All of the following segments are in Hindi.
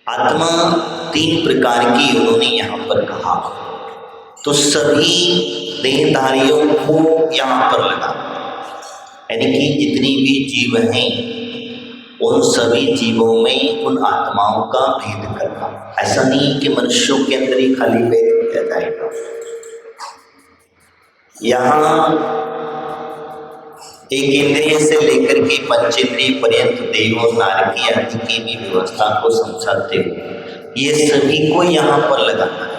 आत्मा तीन प्रकार की उन्होंने यहाँ पर कहा, तो सभी देहधारियों को यहाँ पर लगा, यानी कि जितनी भी जीव हैं उन सभी जीवों में उन आत्माओं का भेद करना। ऐसा नहीं कि मनुष्यों के अंदर ही खाली भेद किया जाएगा। यहाँ एक इंद्रिय से लेकर के पंचेंद्रिय पर्यंत देव और नारकी आदि की भी व्यवस्था को समझाते हुए ये सभी को यहाँ पर लगाना है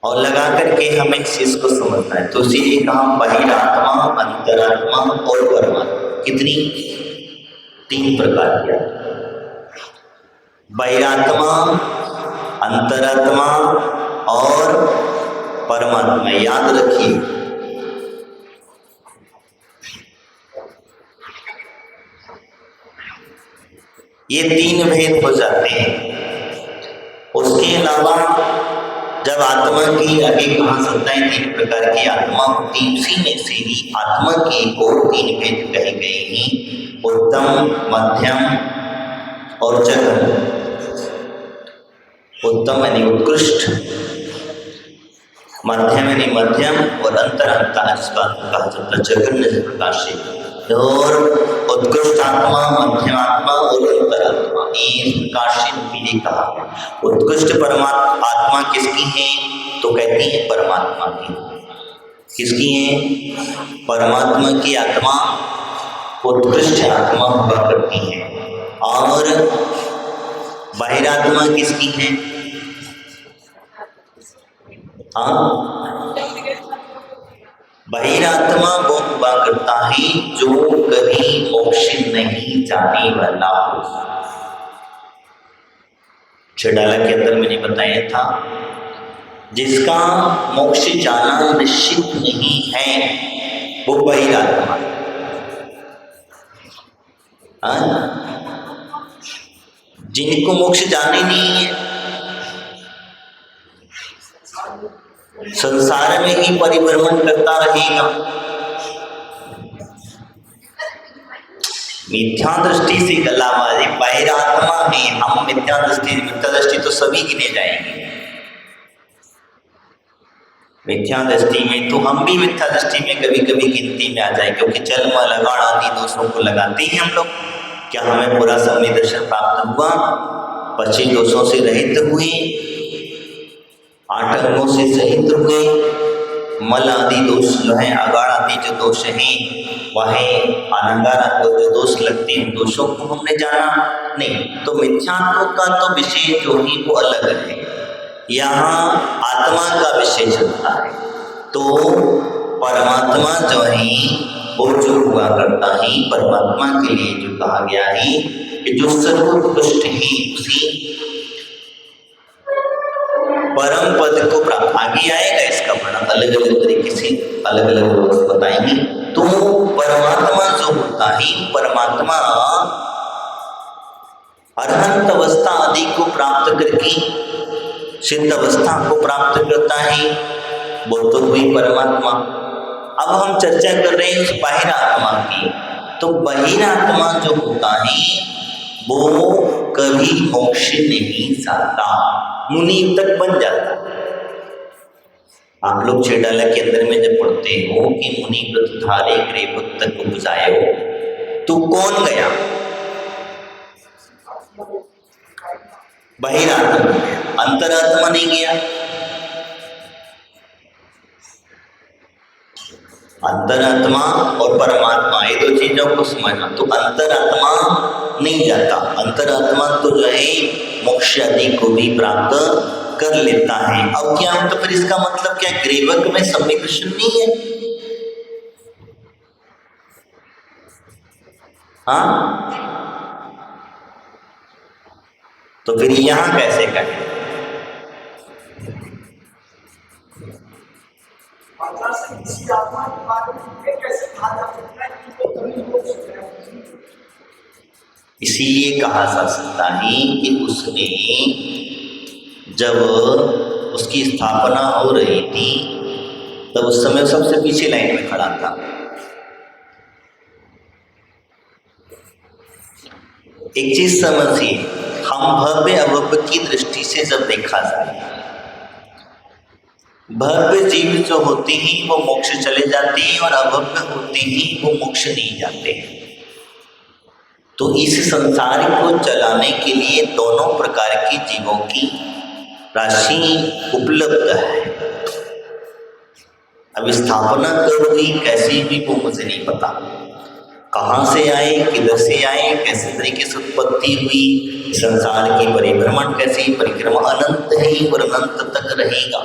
और लगा करके हमें इस चीज को समझना है। तो इसीलिए कहा बहिरात्मा, अंतरात्मा और परमात्मा, कितनी? तीन प्रकार की आत्मा, बहिरात्मा, अंतरात्मा और परमात्मा। याद रखिए, ये तीन भेद हो जाते हैं। उसके अलावा जब आत्मा की आगे कहा सकता है तीन प्रकार की आत्मा होती, उसी में से ही आत्मा के और तीन भेद कहे गए हैं, उत्तम, मध्यम और जघन। उत्तम यानी उत्कृष्ट, मध्यम यानी मध्यम और अंतरात्मा इसका कहा जाता है जघन्य प्रकार से। और उत्कृष्ट आत्मा, मध्यम आत्मा और अंतरात्मा, इस प्रकार से पीछे कहा। उत्कृष्ट परमात्मा आत्मा किसकी है? तो कहती है परमात्मा की। किसकी है? परमात्मा की आत्मा उत्कृष्ट आत्मा हुआ करती है। और बहिरात्मा किसकी है? हाँ, बहिरात्मा वो हुआ करता है जो कभी मोक्ष नहीं जाने वाला हो। छडाला के अंदर मैंने बताया था, जिसका मोक्ष जाना निश्चित नहीं है वो बहिरात्मा है। जिनको मोक्ष जाने नहीं है, संसार में ही परिभ्रमण करता रहेगा। मिथ्या दृष्टि से गलाबाजी, बहिरात्मा में हम मिथ्या दृष्टि तो सभी गिने जाएंगे। मिथ्या दृष्टि में तो हम भी मिथ्या दृष्टि में कभी कभी गिनती में आ जाए, क्योंकि चल लगाड़ आदि दोषों को लगाते हैं हम लोग। क्या हमें पूरा सम्यक दर्शन प्राप्त हुआ? 25 दोषों से रहित हुए, 8 अंगों से सहित हुए, मल आदि दोष जो है, अगाड़ आदि जो दोष हैं, वह अनंगार जो दोष लगते हैं, दोषों को हमने जाना नहीं। तो मिथ्यात्व का तो विषय जो ही वो अलग है, यहाँ आत्मा का विषय चलता है। तो परमात्मा जो है वो जो हुआ करता है, परमात्मा के लिए जो कहा गया है कि जो सर्वोत्कृष्ट है उसी परम पद को प्राप्त। आगे आएगा इसका वर्णन अलग अलग तरीके से, अलग अलग बताएंगे। तो परमात्मा जो होता है, परमात्मा अरहंत अवस्था आदि को प्राप्त करके सिद्ध अवस्था को प्राप्त करता है, वो तो हुई परमात्मा। अब हम चर्चा कर रहे हैं उस बहिरात्मा की। तो बहिरात्मा जो होता है वो कभी मोक्ष नहीं जाता, मुनि तक बन जाता। आप लोग छेडाला के अंदर में जब पढ़ते हो कि मुनि व्रत धारे ग्रेवत तक उपजायो, तो कौन गया? बहिरात्मा गया, अंतरात्मा नहीं गया। अंतरात्मा और परमात्मा ये दो चीजों को समझना। तो अंतरात्मा नहीं जाता, अंतरात्मा तो जो है मोक्ष आदि को भी प्राप्त कर लेता है। अब क्या, तो फिर इसका मतलब क्या, ग्रेवक में सम्यक दर्शन नहीं है? हाँ, तो फिर यहां कैसे कहें? इसीलिए कहा जा सकता है कि उसने जब उसकी स्थापना हो रही थी तब उस समय सबसे पीछे लाइन में खड़ा था। एक चीज समझिए, हम भव्य अभव्य की दृष्टि से जब देखा जाए, भव्य जीव जो होते हैं वो मोक्ष चले जाते हैं और अभव्य होते हैं वो मोक्ष नहीं जाते हैं। तो इस संसार को चलाने के लिए दोनों प्रकार के जीवों की राशि उपलब्ध है। अब स्थापना कब हुई, कैसी हुई, वो मुझे नहीं पता। कहाँ से आए, किधर से आए, कैसे तरीके से उत्पत्ति हुई, संसार की परिभ्रमण कैसी, परिक्रमा अनंत है और अनंत तक रहेगा,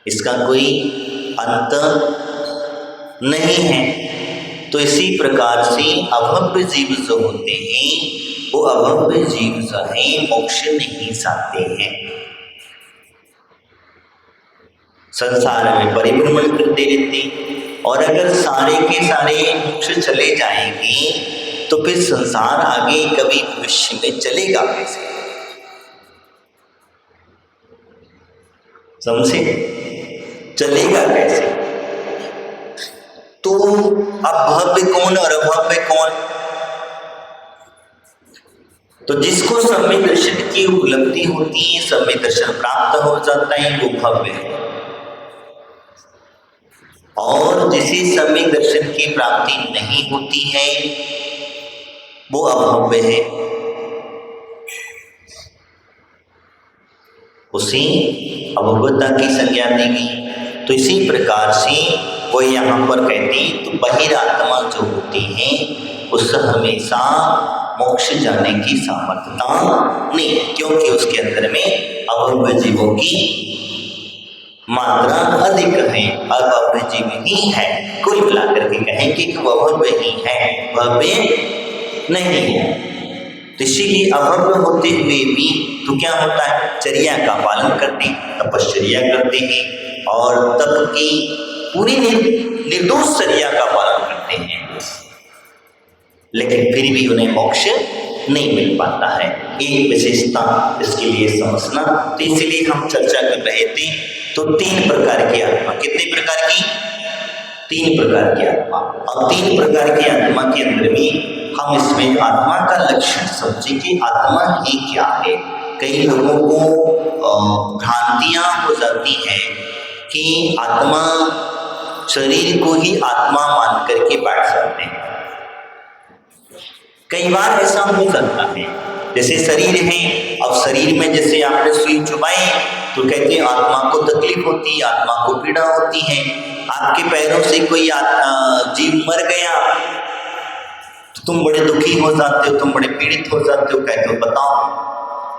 इसका कोई अंत नहीं है। तो इसी प्रकार से अभव्य जीव जो होते हैं वो अभव्य जीव जो है मोक्ष नहीं चाहते हैं, संसार में परिभ्रमण करते रहते हैं। और अगर सारे के सारे मोक्ष चले जाएंगे तो फिर संसार आगे कभी भविष्य में चलेगा कैसे, समझे, चलेगा कैसे? तो अब भव्य कौन और अभव्य कौन? तो जिसको सम्यक दर्शन की उपलब्धि होती है, सम्यक दर्शन प्राप्त हो जाता है, वो भव्य है। और जिसे सम्यक दर्शन की प्राप्ति नहीं होती है वो अभव्य है, उसे अभव्यता की संज्ञा दी गई। तो इसी प्रकार से वो यहाँ पर कहती तो बहिरात्मा जो होती है उस हमेशा मोक्ष जाने की सामर्थ्यता नहीं, क्योंकि उसके अंदर में अभव्य जीवों की मात्रा अधिक है, अभव्य जीव ही है। कुल मिलाकर के कहेंगे कि वह अभव्य ही है, भव्य नहीं है। तो इसीलिए अभव्य होते हुए भी तो क्या होता है, चर्या का पालन करते हैं, तपश्चर्या करते हैं और तप की पूरी निर्दोष चर्या का पालन करते हैं, लेकिन फिर भी उन्हें मोक्ष नहीं मिल पाता है। एक विशेषता इसके लिए समझना। तो इसलिए हम चर्चा कर रहे थे तो 3 प्रकार की आत्मा, कितने प्रकार की, 3 प्रकार की आत्मा। अब 3 प्रकार की आत्मा के अंदर में हम इसमें आत्मा का लक्षण समझे कि आत्मा ही क्या है। कई लोगों को भ्रांतियां हो जाती है कि आत्मा, शरीर को ही आत्मा मान करके बैठ जाते हैं। कई बार ऐसा हो सकता है, जैसे शरीर है, अब शरीर में जैसे आपने सुई चुभाई तो कहते हैं आत्मा को तकलीफ होती है, आत्मा को पीड़ा होती है। आपके पैरों से कोई जीव मर गया तो तुम बड़े दुखी हो जाते हो, तुम बड़े पीड़ित हो जाते हो, कहते हो बताओ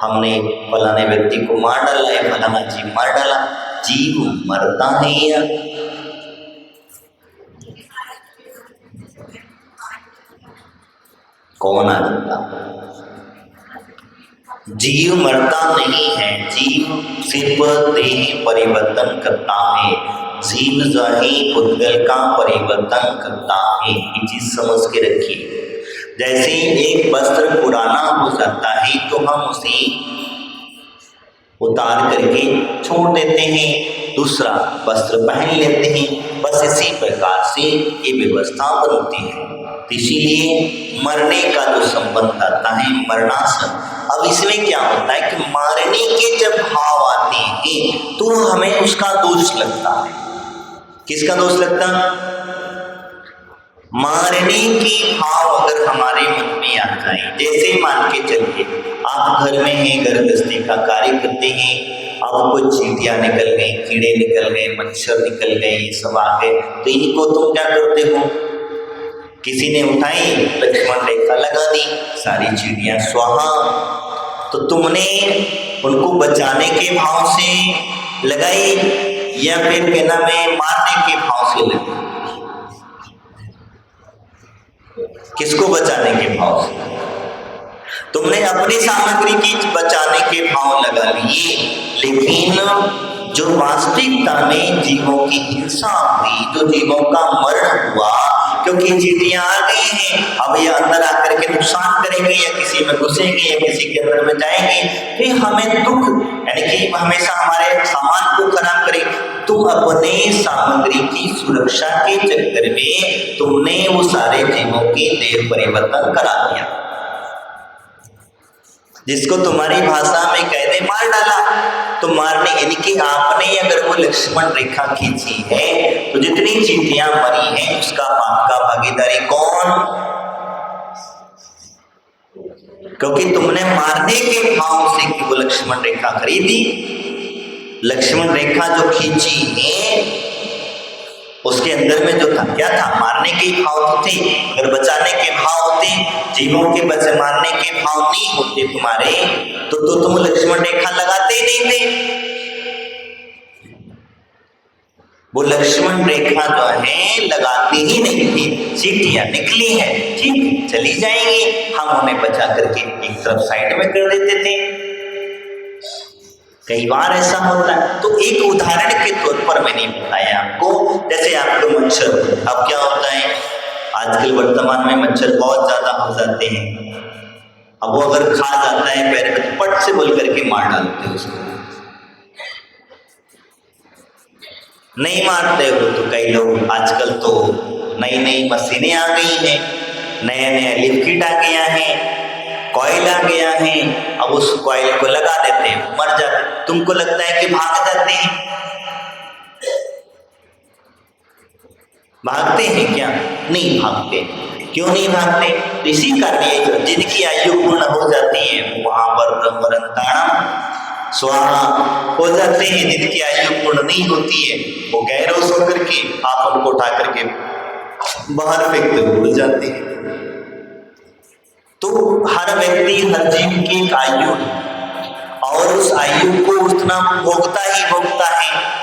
हमने फलाने व्यक्ति को मार डाला है, फलाना जीव मार डाला। जीव मरता नहीं है, कौन आ जाता? जीव मरता नहीं है, जीव सिर्फ देह परिवर्तन करता है। जीव जो है पुद्गल का परिवर्तन करता है, ये चीज समझ के रखिए। जैसे एक वस्त्र पुराना हो जाता है तो हम उसे उतार करके छोड़ देते हैं, दूसरा वस्त्र पहन लेते हैं। बस इसी प्रकार से ये व्यवस्था बनती है। इसीलिए मरने का जो संबंध आता है, मरणासन। अब इसमें क्या होता है कि मारने के जब भाव आते हैं तो हमें उसका दोष लगता है। किसका दोष लगता? मारने के भाव अगर हमारे मन में आ जाए, जैसे मान के चलिए आप घर में हैं, घर गृहस्थी का कार्य करते हैं, अब कुछ चींटियां निकल गई, कीड़े निकल गए, मच्छर निकल गए, सब आ गए, तो इनको तुम क्या करते हो? किसी ने उठाई, लक्ष्मण रेखा लगा दी, सारी चिड़ियां स्वाहा। तो तुमने उनको बचाने के भाव से लगाई या फिर कहना में मारने के भाव से लगाई? किसको बचाने के भाव से? तुमने अपनी सामग्री की बचाने के भाव लगा लिए, लेकिन जो वास्तविकता में जीवों की हिंसा हुई, जो जीवों का मरण हुआ, क्योंकि चींटियां आ गई हैं, अब ये अंदर आकर के नुकसान करेंगे या किसी में घुसेंगे या किसी के अंदर में जाएंगे, फिर हमें दुख, यानी कि हमेशा हमारे सामान को खराब करेंगे। तुम अपने सामग्री की सुरक्षा के चक्कर में तुमने वो सारे जीवों के देह परिवर्तन करा दिया। जिसको तुम्हारी भाषा में कह दे मार डाला, तो मारने यानी कि आपने अगर वो लक्ष्मण रेखा खींची है तो जितनी चींटियां मरी हैं उसका आपका भागीदारी कौन? क्योंकि तुमने मारने के भाव से कि वो लक्ष्मण रेखा खरीदी। लक्ष्मण रेखा जो खींची है उसके अंदर में जो था क्या था? मारने के भाव तो थे। अगर बचाने के भाव होते, जीवों के बचे मारने के भाव नहीं होते तुम्हारे, तो तुम लक्ष्मण रेखा लगाते ही नहीं थे। वो लक्ष्मण रेखा जो है लगाते ही नहीं थे। चींटियां निकली है, ठीक चली जाएंगी, हम उन्हें बचा करके एक तरफ साइड में कर देते थे। कई बार ऐसा होता है। तो एक उदाहरण के तौर पर मैंने बताया आपको, जैसे आपको मच्छर, अब क्या होता है आजकल वर्तमान में मच्छर बहुत ज्यादा हो जाते हैं। अब वो अगर खा जाता है पैर में, पट से बोल करके मार डालते हैं उसको। नहीं मारते हो तो कई लोग, आजकल तो नई नई मशीनें आ गई हैं, नया नया लिक्विड आ गया है, कॉइल आ गया है, अब उस कॉइल को लगा देते हैं, मर जाते। तुमको लगता है कि भाग जाते हैं? भागते हैं क्या? नहीं भागते। क्यों नहीं भागते? इसी कारण जिनकी आयु पूर्ण हो जाती है वहां पर ब्रह्मरंताणम स्वाहा हो जाते हैं। जिनकी आयु पूर्ण नहीं होती है वो गैरोस होकर के आप उनको उठा करके बाहर फेंकते भूल जाते हैं। तो हर व्यक्ति, हर जीव की एक आयु है और उस आयु को उतना भोगता ही भोगता है।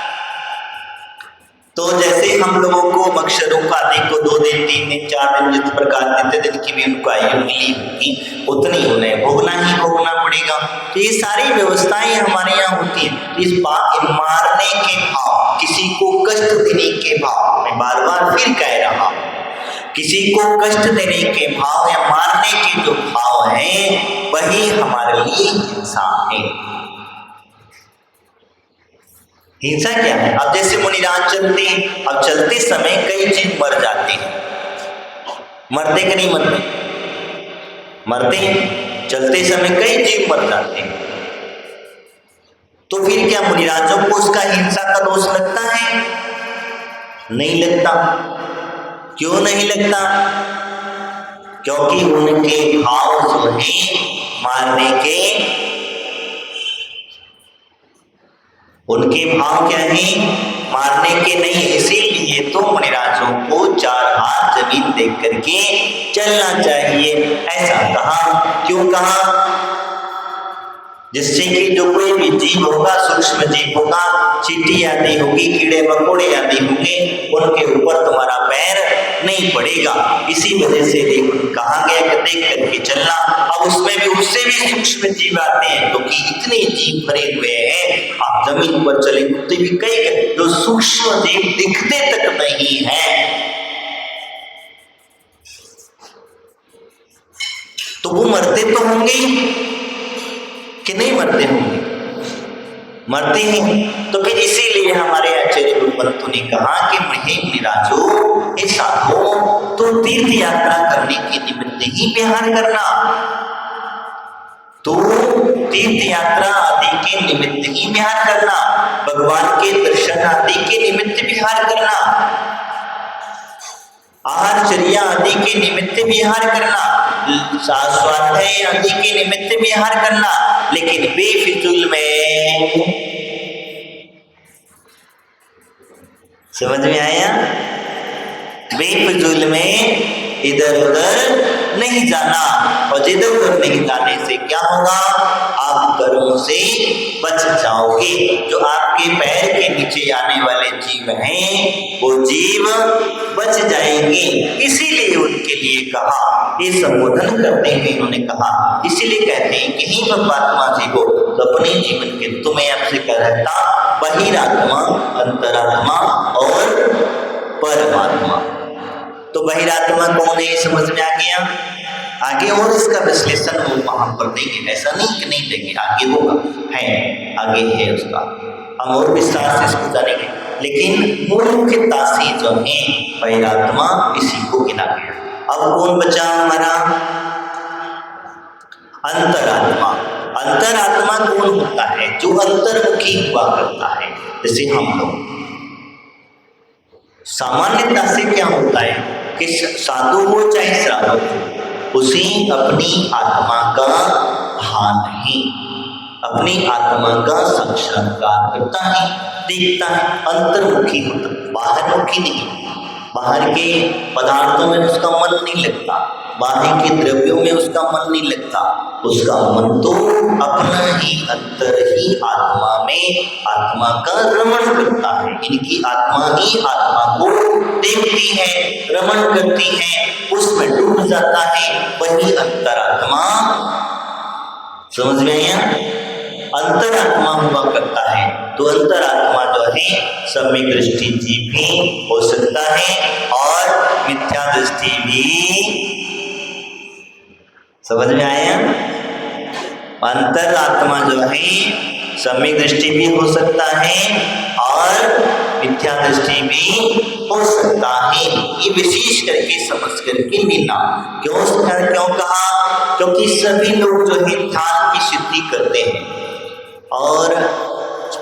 तो जैसे हम लोगों को मच्छरों का आदि को 2 दिन 3 दिन 4 दिन जिस प्रकार जितने दिन की भी उनको आयु मिली होगी उतनी उन्हें भोगना ही भोगना पड़ेगा। तो ये सारी व्यवस्थाएं हमारे यहाँ होती है। इस मारने के भाव, किसी को कष्ट देने के भाव, मैं बार बार फिर कह रहा हूं, किसी को कष्ट देने के भाव या मारने के जो भाव हैं वही हमारे लिए हिंसा है। हिंसा क्या है? अब जैसे मुनिराज चलते हैं, अब चलते समय कई जीव मर जाते हैं। मरते कि नहीं मरते? मरते हैं। चलते समय कई जीव मर जाते हैं। तो फिर क्या मुनिराजों को उसका हिंसा का दोष लगता है? नहीं लगता। क्यों नहीं लगता? क्योंकि उनके भाव जो है मारने के, उनके भाव क्या है? मारने के नहीं। इसीलिए तो मुनिराजों को 4 हाथ जमीन देख करके चलना चाहिए, ऐसा कहा। क्यों कहा? जिससे कि जो कोई भी जीव होगा, सूक्ष्म जीव होगा, चींटी आदि होगी, कीड़े मकोड़े आदि होंगे, उनके ऊपर तुम्हारा पैर नहीं पड़ेगा। इसी वजह से कहा गया कि देख करके चलना। अब उसमें भी उससे भी सूक्ष्म जीव आते हैं, क्योंकि इतने जीव भरे हुए हैं। आप जमीन पर चलेंगे तो भी कई जो सूक्ष्म जीव दिखते तक नहीं है, तो वो मरते तो होंगे कि नहीं मरते होंगे? मरते हैं। तो फिर इसीलिए हमारे आचार्य गुरुपंतु ने कहा कि हे मुनिराजो, हे साधो, तो तीर्थ यात्रा करने के निमित्त ही विहार करना, तो तीर्थ यात्रा आदि के निमित्त ही विहार करना, भगवान के दर्शन आदि के निमित्त विहार करना, आहारचर्या आदि के निमित्त विहार करना, स्वाध्याय आदि के निमित्त विहार करना, लेकिन बेफिजूल में, समझ में आया? बेफिजूल में इधर उधर नहीं जाना। और इधर उधर नहीं जाने से क्या होगा? आप कर्मों से बच जाओगे। जो आपके पैर के नीचे आने वाले जीव हैं वो जीव बच जाएंगे। इसीलिए उनके लिए कहा, ये संबोधन करते हुए इन्होंने कहा, इसीलिए कहते हैं कि ही परमात्मा जी को तो अपने जीवन के तुम्हें आपसे कहता बहिरात्मा, अंतरात्मा और परमात्मा। तो बहिरात्मा कौन है समझ में आ गया? आगे और इसका विश्लेषण वो वहां पर देंगे, ऐसा नहीं कि नहीं देंगे, आगे होगा, है आगे है उसका, हम और विस्तार से इसको जानेंगे। लेकिन मूल मुख्यता से जो है बहिरात्मा इसी को गिना गया। अब कौन बचा हमारा? अंतरात्मा। अंतरात्मा कौन होता है? जो अंतर्मुखी हुआ करता है। जैसे हम लोग सामान्यता से क्या होता है कि साधु हो चाहे श्रावक हो, उसे अपनी आत्मा का भान ही, अपनी आत्मा का साक्षात्कार करता है, देखता है, अंतर्मुखी होता, बाहरमुखी नहीं। बाहर के पदार्थों में उसका मन नहीं लगता, बाहर के द्रव्यों में उसका मन नहीं लगता, उसका मन तो अपना ही अंतर ही आत्मा में आत्मा का रमण करता है। इनकी आत्मा ही आत्मा को देखती है, रमण करती है, उसमें डूब जाता है, वही अंतरात्मा। समझ में आया? अंतरात्मा हुआ करता है। तो अंतरात्मा जो है सम्यक दृष्टि जीव भी हो सकता है और मिथ्या दृष्टि भी। समझ में आया? अंतरात्मा जो है सम्यक दृष्टि भी हो सकता है और मिथ्या दृष्टि भी हो सकता है। ये विशेष करके समझ करके लेना। क्यों कहा? क्योंकि सभी लोग जो है ध्यान की सिद्धि करते हैं और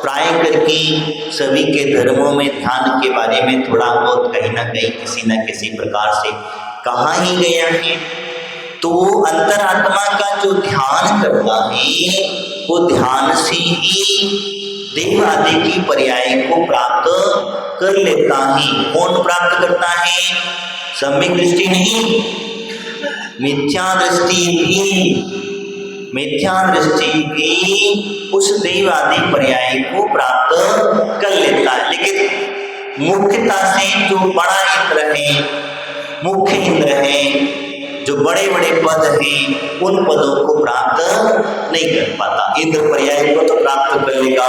प्राय करके सभी के धर्मों में ध्यान के बारे में थोड़ा बहुत कहीं ना कहीं किसी न किसी प्रकार से कहा ही गया है। तो अंतरात्मा का जो ध्यान करता है वो ध्यान से ही देव आदि की पर्याय को प्राप्त कर लेता है। कौन प्राप्त करता है? सम्यक दृष्टि नहीं, मिथ्या दृष्टि भी। मिथ्या दृष्टि भी उस देव आदि पर्याय को प्राप्त कर लेता है। लेकिन मुख्यता से जो बड़ा इंद्र है, मुख्य इंद्र है, जो बड़े बड़े पद हैं, उन पदों को प्राप्त नहीं कर पाता। इंद्र पर्याय को तो प्राप्त कर लेगा,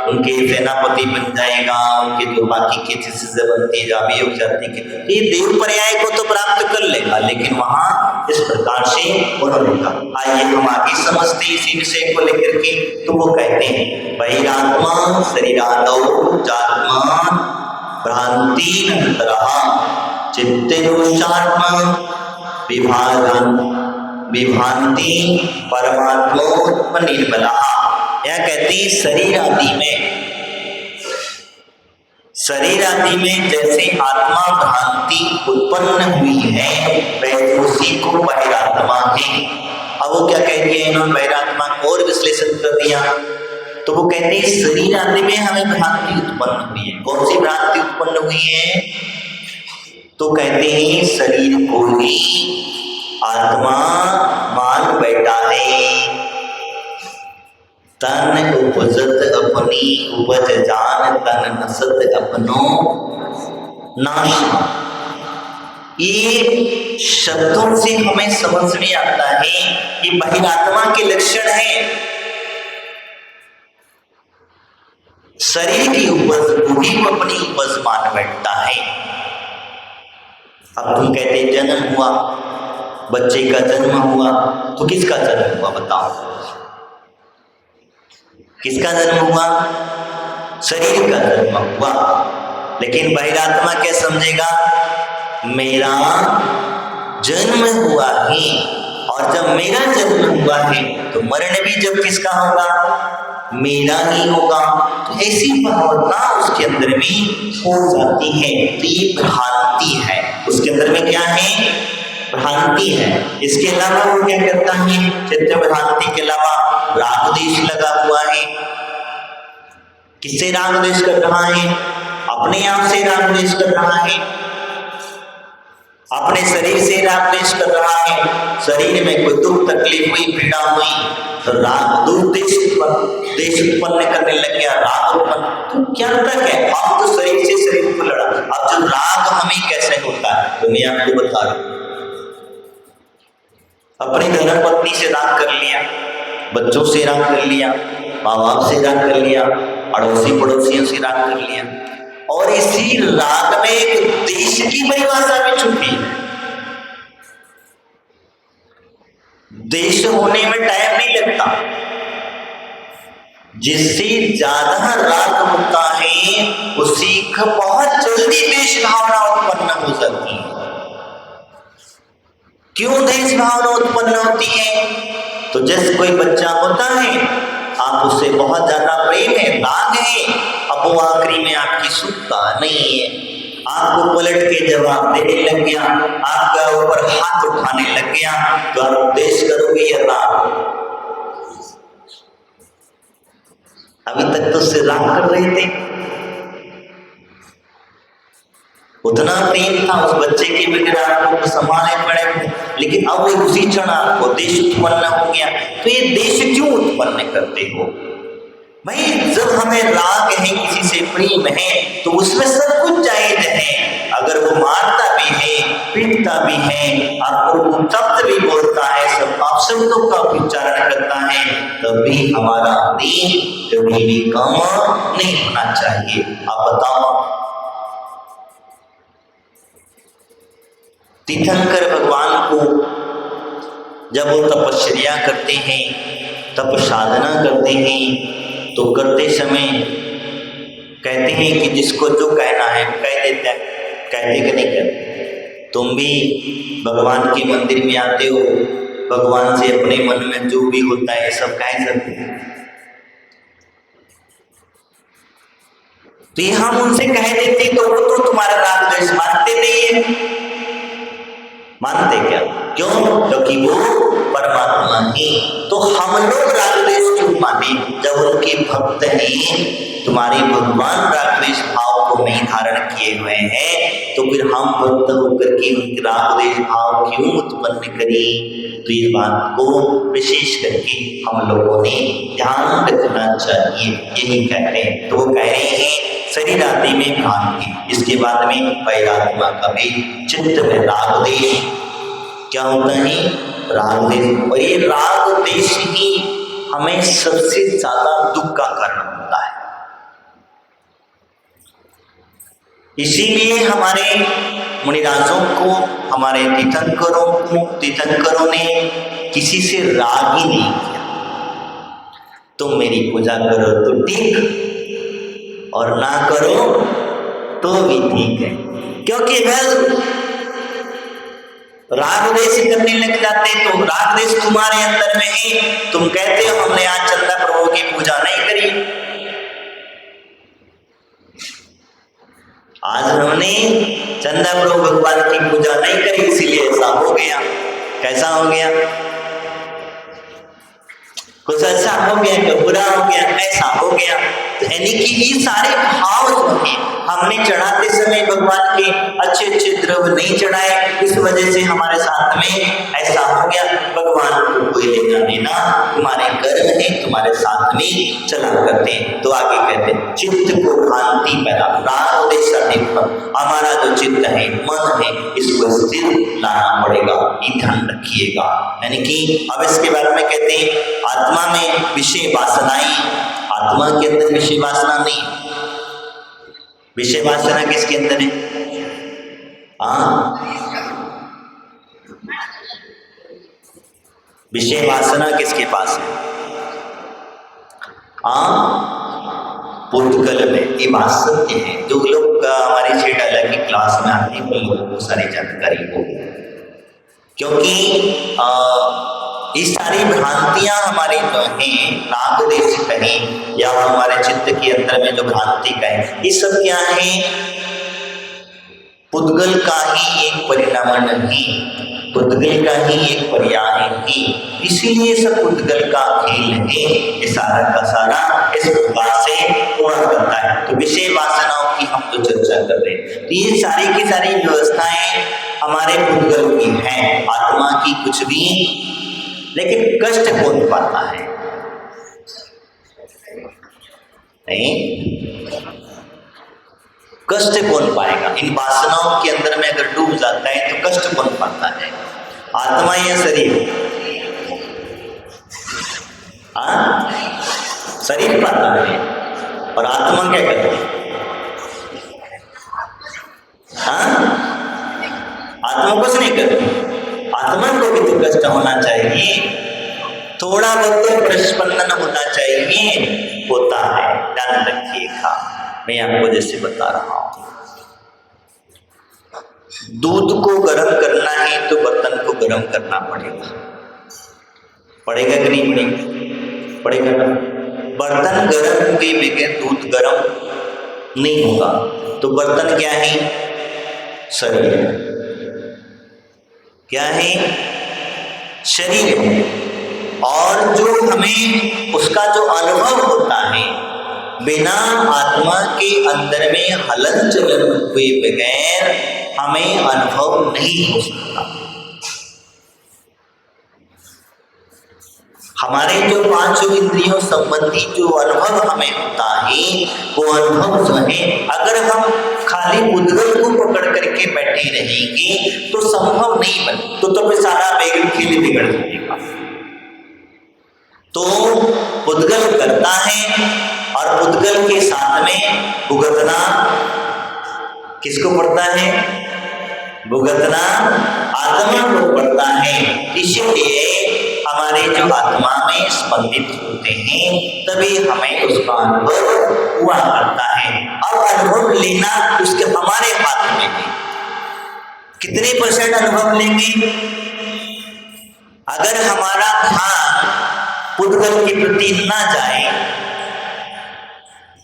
उनके सेनापति बन जाएगा, उनके जो बाकी के चीजें बनती जाती के, ये देव पर्याय को तो प्राप्त कर लेगा। लेकिन वहां इस प्रकार से उन्होंने कहा। आइए हम आगे समझते इसी विषय को लेकर के। तो वो कहते हैं बहिरात्मा शरीरादौ जात्मा भ्रांति नंतरः चित्तेरुचात्मा विभांति परमात्मोत्म निर्मला। यह कहती शरीर आदि में जैसे आत्मा भ्रांति उत्पन्न हुई है, वैसे उसी को बहिरात्मा है। अब वो क्या कह दिया इन्होंने? बहिरात्मा को और विश्लेषण कर दिया। तो वो कहते हैं शरीर आदि में हमें भ्रांति उत्पन्न हुई है। कौन सी भ्रांति उत्पन्न हुई है? तो कहते हैं शरीर को ही आत्मा मान बैठा है। तन उपजत अपनी उपज जान, तन नसत अपनो नाश। ये शब्दों से हमें समझ में आता है कि बहिरात्मा के लक्षण है शरीर की उपज को ही अपनी उपज मान बैठता है। अब तुम कहते जन्म हुआ, बच्चे का जन्म हुआ, तो किसका जन्म हुआ बताओ? किसका जन्म हुआ? शरीर का जन्म हुआ। लेकिन बहिरात्मा क्या समझेगा? मेरा जन्म हुआ है, और जब मेरा जन्म हुआ है तो मरण भी जब किसका होगा? मेरा ही होगा। तो ऐसी भावना उसके अंदर में हो जाती है। तो ये भ्रांति है, उसके अंदर में क्या है? भ्रांति है। इसके अलावा वो क्या करता है? चित्त भ्रांति के अलावा राग देश लगा हुआ है। किससे राग देश कर रहा है? अपने आप से राग देश कर रहा है, अपने शरीर से राग देश कर रहा है। शरीर में कोई दुख तकलीफ हुई, पीड़ा हुई, तो राग दुख देश उत्पन्न करने लग गया, राग उत्पन्न। तो क्या तक है? हम तो शरीर से शरीर को लड़ा। अब जो राग हमें कैसे होता है तो मैं आपको बता रहा हूं। अपनी धर्म पत्नी से राग कर लिया, बच्चों से राग कर लिया, माँ बाप से राग कर लिया, अड़ोसी पड़ोसियों से राग कर लिया, और इसी राग में एक देश की परिभाषा भी छुपी है। देश होने में टाइम नहीं लगता। जिससे ज्यादा राग होता है उसी का बहुत जल्दी देश भावना उत्पन्न हो जाती है। क्यों देश भावना उत्पन्न होती है? तो तो जैसे कोई बच्चा होता है, आप उससे बहुत ज्यादा प्रेम है, राग है, अब वो आखिरी में आपकी सुनता नहीं है, आपको पलट के जवाब देने लग गया, आपका ऊपर हाथ उठाने लग गया, तो आप उपदेश करोगे या राग? अभी तक तो उससे राग कर रहे थे, उतना प्रेम था उस बच्चे के बगैर आपको संभाले पड़े, लेकिन अब वो उसी क्षण आपको देश उत्पन्न हो गया। तो ये देश क्यों उत्पन्न करते हो भाई? जब हमें राग है, किसी से प्रेम है, तो उसमें सब कुछ जायज है। अगर वो मारता भी है, पीटता भी है, आपको शब्द भी बोलता है, सब अपशब्दों का उच्चारण करता है, तभी हमारा देह कभी भी कम नहीं होना चाहिए। आप बताओ, तीर्थंकर भगवान को जब वो तपस्या करते हैं, तप साधना करते हैं, तो करते समय कहते हैं कि जिसको जो कहना है कह देते हैं, कहते कि नहीं कहते? तुम भी भगवान के मंदिर में आते हो, भगवान से अपने मन में जो भी होता है सब कह सकते हैं। तो ये हम उनसे कह देते तो वो तो तुम्हारा राग द्वेष मानते नहीं है। मानते क्या? क्यों? क्योंकि वो परमात्मा ही। तो हम लोग राग द्वेष क्यों माने? जब उनके भक्त हैं, तुम्हारे भगवान राग द्वेष भाव को नहीं धारण किए हुए हैं, तो फिर हम भक्त होकर के उनके राग द्वेष भाव क्यों उत्पन्न करें? तो इस बात को विशेष करके हम लोगों ने ध्यान रखना चाहिए। यही कहते हैं। तो वो कह रहे हैं शरीर आदि में भ्रांति, इसके बाद में पैरात्मा का भी चित्त में राग द्वेष क्या होता है? राग द्वेष। और ये राग द्वेष ही हमें सबसे ज्यादा दुख का कारण होता है। इसीलिए हमारे मुनिराजों को, हमारे तीर्थंकरों ने किसी से राग ही नहीं किया। तुम मेरी पूजा करो तो ठीक, और ना करो तो भी ठीक है। क्योंकि राग द्वेष करने लग जाते, तो राग द्वेष तुम्हारे अंदर में है। तुम कहते हो हमने आज चंदा प्रभु की पूजा नहीं करी, आज हमने चंदा प्रभु भगवान की पूजा नहीं करी, इसीलिए ऐसा हो गया। कैसा हो गया? कुछ ऐसा हो गया, कुछ बुरा हो गया, ऐसा हो गया। तो यानी कि ये सारे भाव जो हैं, हमने चढ़ाते समय भगवान के अच्छे अच्छे द्रव्य नहीं चढ़ाए, इस वजह से हमारे साथ में ऐसा हो गया। भगवान को कोई लेना देना, तुम्हारे कर्म है, तुम्हारे साथ में चला करते हैं। तो आगे कहते हैं चित्त को भ्रांति पैदा, राग द्वेष हमारा जो चित्त है, मन है, इसको स्थिर लाना पड़ेगा, ये ध्यान रखिएगा। यानी कि अब इसके बारे में कहते हैं आत्मा में विषय वासनाएं, आत्मा के अंदर विषय वासना नहीं। विषय वासना किसके अंदर है? विषय वासना किसके पास है? पुद्गल में। ये बात सत्य है। जो लोग हमारी छेड़ अलग की क्लास में आते हैं, उन लोगों को सारी जानकारी होगी, क्योंकि ये सारी भ्रांतियां हमारी जो हैं, राग द्वेष कहें या हमारे चित्त के अंदर में जो भ्रांति कहें, ये सब क्या है? पुद्गल का ही एक परिणाम नहीं, पुद्गल का ही एक पर्याय है। इसीलिए सब पुद्गल का खेल है। ये सारा का सारा इस प्रकार से हुआ करता है। तो विषय वासनाओं की हम तो चर्चा कर रहे हैं। तो ये सारी की सारी व्यवस्थाएं हमारे पुद्गल की हैं, आत्मा की कुछ भी। लेकिन कष्ट कौन पाता है? नहीं, कष्ट कौन पाएगा? इन वासनाओं के अंदर में अगर डूब जाता है तो कष्ट कौन पाता है? आत्मा या शरीर? शरीर पाता है। और आत्मा क्या करती है? आत्मा कुछ नहीं करती। आत्मा को भी तो कष्ट होना चाहिए, थोड़ा बहुत तो प्रस्पंदन होना चाहिए, होता है। ध्यान रखिएगा, मैं आपको जैसे बता रहा हूं, दूध को गर्म करना है तो बर्तन को गर्म करना पड़ेगा। पड़ेगा कि नहीं पड़ेगा? पड़ेगा ना। बर्तन गर्म हुए बगैर दूध गर्म नहीं होगा। तो बर्तन क्या है? शरीर है। क्या है? शरीर है। और जो हमें उसका जो अनुभव होता है बिना आत्मा के अंदर में हलन चलन हुए बगैर हमें अनुभव नहीं हो सकता। हमारे जो पांचों इंद्रियों संबंधी जो अनुभव हमें होता है वो अनुभव जो है अगर हम खाली उद्गल को पकड़ करके बैठे रहेंगे तो संभव नहीं बन, तो फिर सारा खेल बिगड़ जाएगा। तो उद्गल करता है और उद्गल के साथ में भुगतना किसको पड़ता है? भुगतना आत्मा को पड़ता है। इसीलिए हमारे जो आत्मा में स्पंदित होते हैं तभी हमें उसका अनुभव हुआ करता है। अब अनुभव लेना उसके हमारे हाथ में है। कितने % अनुभव लेंगे? अगर हमारा ध्यान उद्गल के प्रति ना जाए,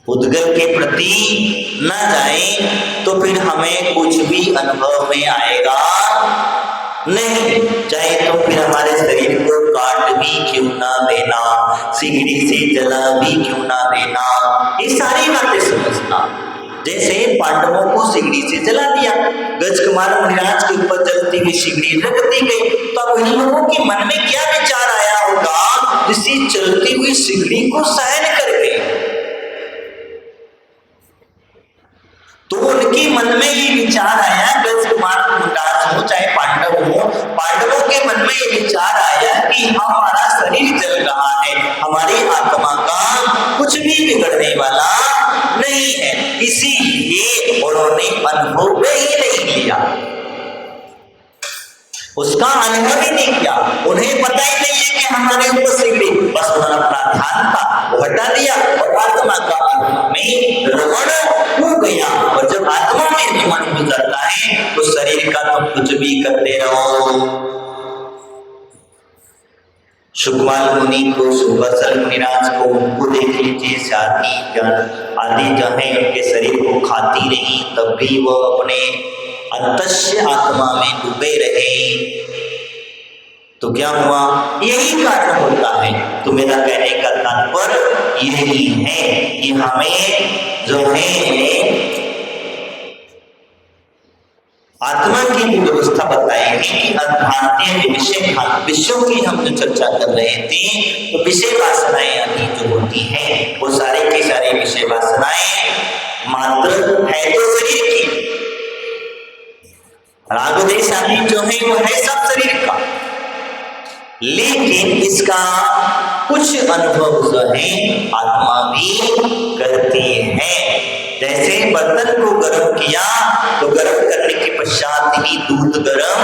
उद्गल के प्रति न जाए तो फिर हमें कुछ भी अनुभव में आएगा नहीं। चाहे तो फिर हमारे शरीर को काट भी क्यों ना देना, सिगड़ी से जला भी क्यों ना देना, ये सारी बातें समझना। जैसे पांडवों को सिगड़ी से जला दिया, गजकुमार मुनिराज के ऊपर जलती हुई सिगड़ी रख दी गई, तो अब इन लोगों के मन में क्या विचार आया होगा जिससे चलती हुई सिगड़ी को सहन कर गए? तो उनके मन में ये विचार आया, गजकुमार मुनिराज हो चाहे पांडव हो, पांडवों के मन में ये विचार आया कि हमारा शरीर जल रहा है, हमारी आत्मा का कुछ भी बिगड़ने वाला नहीं है, इसीलिए उन्होंने अनुभव ही नहीं लिया, उसका अनुभव ही नहीं किया। उन्हें पता ही नहीं है कि हमारे ऊपर सिगड़ी, बस उन्होंने अपना ध्यान था वो हटा दिया और आत्मा का आत्मा में रमण हो गया। और जब आत्मा में रमण हो जाता है तो शरीर का तुम कुछ भी करते रहो। सुखमाल मुनि को, सुबसल मुनिराज को, उनको देख लीजिए, साथी आदि जो है उनके शरीर को खाती रही तब भी वो अपने अंतस्य आत्मा में डूबे रहे। तो क्या हुआ? यही कारण होता है। तो मेरा कहने का तात्पर्य यही है कि हमें जो है आत्मा की भी व्यवस्था बताई कि भारतीय विषयों की हम जो चर्चा कर रहे थे, तो विषय वासनाएं आदि जो होती हैं वो सारे की सारी विषय वासनाएं मात्र है तो शरीर की, राग देश आदि जो है वो है सब शरीर का, लेकिन इसका कुछ अनुभव जो है आत्मा भी करती है। जैसे बर्तन को गर्म किया तो गर्म करने के पश्चात ही दूध गर्म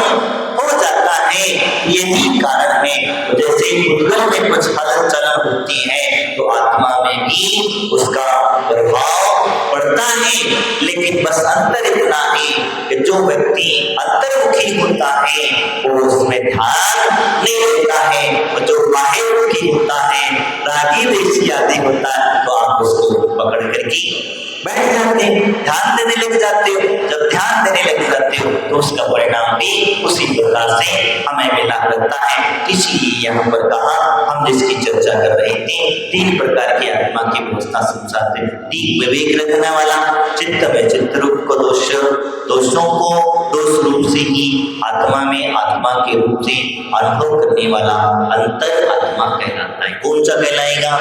हो जाता है, यही कारण है। तो जैसे उद्गल में कुछ हलन चलन होती है तो आत्मा में भी उसका प्रभाव पड़ता है, लेकिन बस अंतर इतना है कि जो व्यक्ति अंतर्मुखी होता है वो उसमें ध्यान नहीं देता है, और जो बाह्यमुखी होता है, रागी देशी आदि होता है, तो आप उसको पकड़ करके बैठ जाते हैं, ध्यान देने लग जाते हो। जब ध्यान देने लग जाते हो तो उसका परिणाम भी उसी प्रकार से हमें मिला करता है। इसीलिए यहाँ पर कहा, हम जिसकी चर्चा कर रहे थे, 3 प्रकार की आत्मा की व्यवस्था समझाते हैं। 3 विवेक रखने वाला, चित्त में चित्त रूप को दोषों को दोष रूप से ही आत्मा में आत्मा के रूप से अनुभव करने वाला अंतर आत्मा कहलाता है। कौन सा कहलाएगा?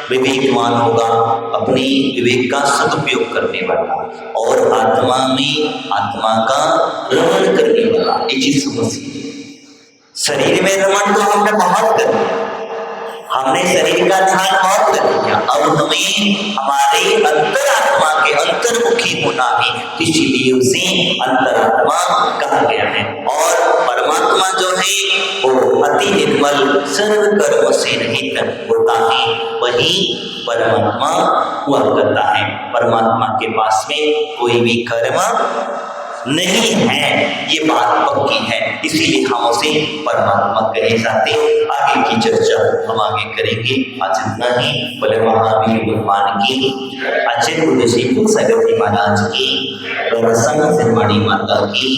विवेकवान होगा, अपने विवेक का सदुपयोग करने वाला, और आत्मा में आत्मा का रमण करने वाला। ये चीज समझिए, शरीर में रमण तो हमने बहुत कर दिया, हमने शरीर का ध्यान बहुत कर दिया, अब हमें हमारे अंतरात्मा के अंतर्मुखी होना है, इसीलिए उसे अंतरात्मा कहा गया है। और परमात्मा जो है वो अति निर्मल सर्व कर्म से रहित होता है, वही परमात्मा हुआ करता है। परमात्मा के पास में कोई भी कर्म नहीं है, ये बात पक्की है, इसीलिए हम उसे परमात्मा कहे जाते। आगे की चर्चा हम आगे करेंगे। आज इतना ही। बोले महावीर भगवान की, आचार्य गुरु श्री सागर जी महाराज की, और संत सिरवाणी माता की